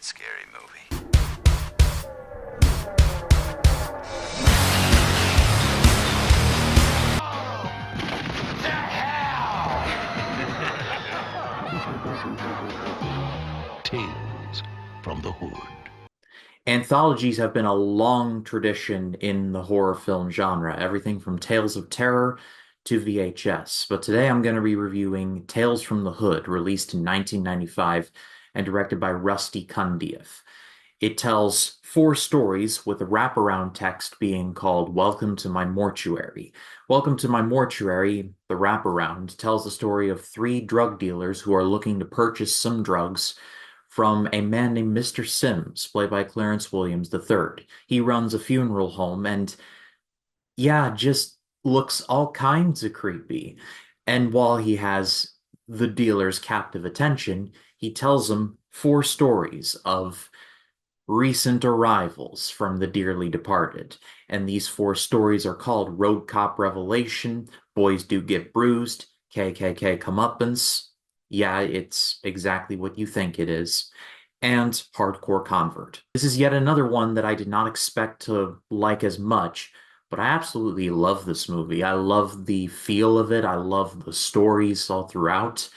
favorite scary movie. Tales from the Hood. Anthologies have been a long tradition in the horror film genre, everything from Tales of Terror to VHS. But today I'm going to be reviewing Tales from the Hood, released in 1995 and directed by Rusty Cundieff. It tells four stories with a wraparound text being called Welcome to My Mortuary. Welcome to My Mortuary, the wraparound, tells the story of three drug dealers who are looking to purchase some drugs from a man named Mr. Sims, played by Clarence Williams III. He runs a funeral home and, yeah, just looks all kinds of creepy. And while he has the dealer's captive attention, he tells them four stories of recent arrivals from the dearly departed. And these four stories are called Road Cop Revelation, Boys Do Get Bruised, KKK Comeuppance. Yeah, it's exactly what you think it is. And Hardcore Convert. This is yet another one that I did not expect to like as much, but I absolutely love this movie. I love the feel of it. I love the stories all throughout.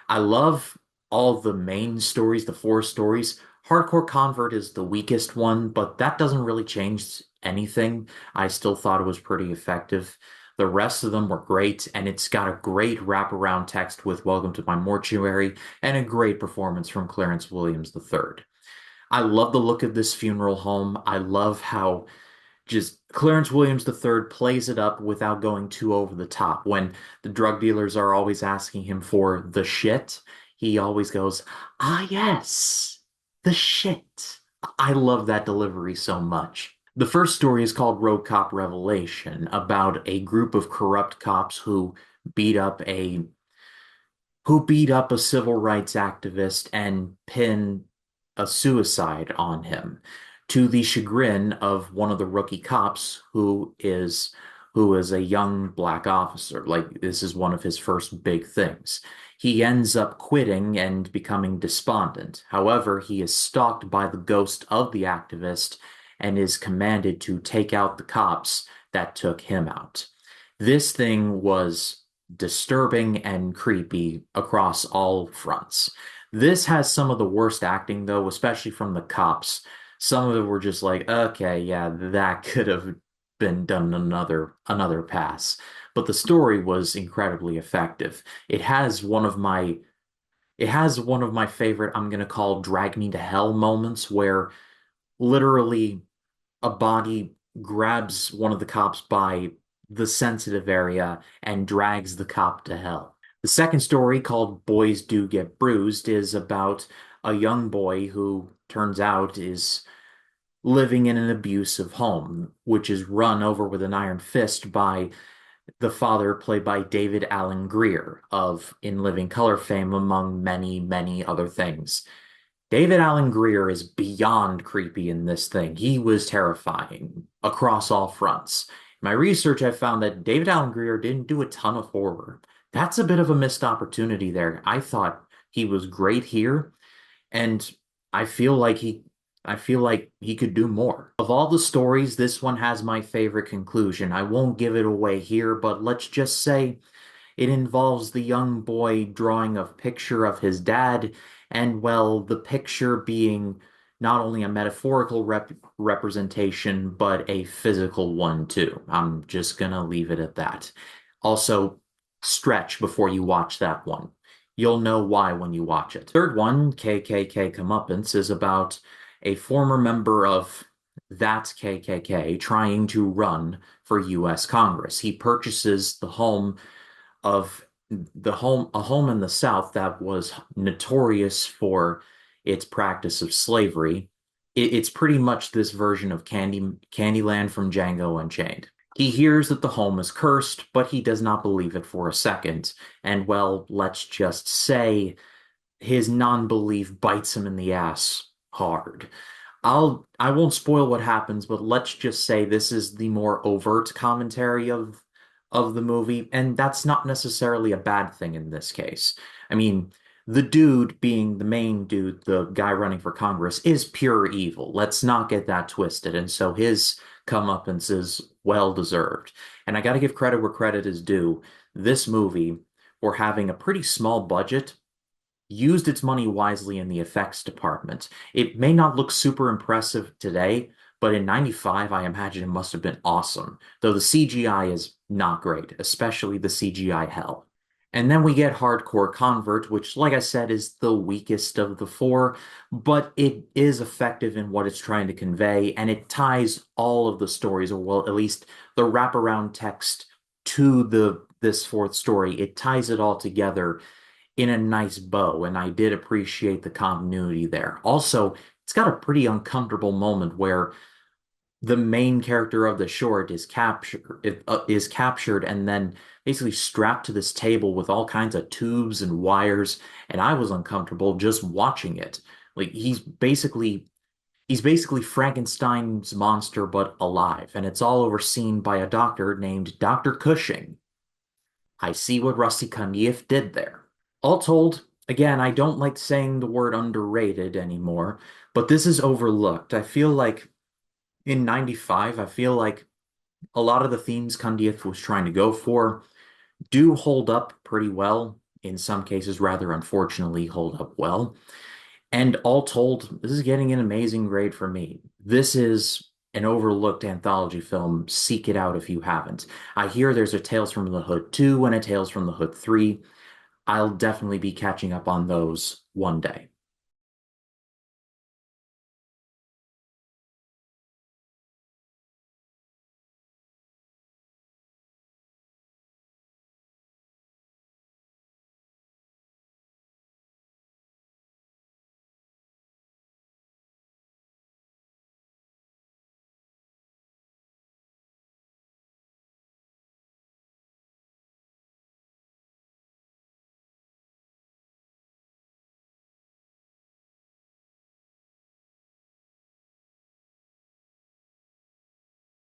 I love all the main stories, the four stories. Hardcore Convert is the weakest one, but that doesn't really change anything. I still thought it was pretty effective. The rest of them were great, and it's got a great wraparound text with Welcome to My Mortuary and a great performance from Clarence Williams III. I love the look of this funeral home. I love how just Clarence Williams III plays it up without going too over the top. When the drug dealers are always asking him for the shit, he always goes, "Ah, yes, the shit." I love that delivery so much. The first story is called Road Cop Revelation, about a group of corrupt cops beat up a beat up a civil rights activist and pin a suicide on him, to the chagrin of one of the rookie cops who is a young black officer. Like, this is one of his first big things. He ends up quitting and becoming despondent. However, he is stalked by the ghost of the activist and is commanded to take out the cops that took him out. This thing was disturbing and creepy across all fronts. This has some of the worst acting, though, especially from the cops. Some of it were just like, okay, yeah, that could have been done another pass. But the story was incredibly effective. It has one of my favorite, I'm gonna call drag me to hell moments, where literally a body grabs one of the cops by the sensitive area and drags the cop to hell. The second story, called Boys Do Get Bruised, is about a young boy who turns out is living in an abusive home, which is run over with an iron fist by the father, played by David Alan Grier of In Living Color fame, among many, many other things. David Alan Grier is beyond creepy in this thing. He was terrifying across all fronts. In my research, I found that David Alan Grier didn't do a ton of horror. That's a bit of a missed opportunity there. I thought he was great here, and I feel like he could do more. Of all the stories, this one has my favorite conclusion. I won't give it away here, but let's just say it involves the young boy drawing a picture of his dad, and, well, the picture being not only a metaphorical representation, but a physical one too. I'm just gonna leave it at that. Also, stretch before you watch that one. You'll know why when you watch it. Third one, KKK Comeuppance, is about a former member of that KKK trying to run for U.S. Congress. He purchases of a home in the South that was notorious for its practice of slavery. It's pretty much this version of Candyland from Django Unchained. He hears that the home is cursed, but he does not believe it for a second. And, well, let's just say his non-belief bites him in the ass hard. I won't spoil what happens, but let's just say this is the more overt commentary of the movie, and that's not necessarily a bad thing in this case. I mean, the dude being the main dude, the guy running for Congress, is pure evil. Let's not get that twisted. And so his comeuppance is well deserved. And I got to give credit where credit is due. This movie, for having a pretty small budget, used its money wisely in the effects department. It may not look super impressive today, but in 95, I imagine it must have been awesome. Though the CGI is not great, especially the CGI hell. And then we get Hardcore Convert, which, like I said, is the weakest of the four, but it is effective in what it's trying to convey, and it ties all of the stories, or well, at least the wraparound text to the this fourth story. It ties it all together in a nice bow, and I did appreciate the continuity there. Also, it's got a pretty uncomfortable moment where the main character of the short is captured and then basically strapped to this table with all kinds of tubes and wires, and I was uncomfortable just watching it. Like he's basically Frankenstein's monster but alive, and it's all overseen by a doctor named Dr. Cushing. I see what Rusty Cundiff did there. All told, again, I don't like saying the word underrated anymore, but this is overlooked. I feel like in 95, I feel like a lot of the themes Cundiff was trying to go for do hold up pretty well. In some cases, rather unfortunately, hold up well. And all told, this is getting an amazing grade for me. This is an overlooked anthology film. Seek it out if you haven't. I hear there's a Tales from the Hood 2 and a Tales from the Hood 3. I'll definitely be catching up on those one day.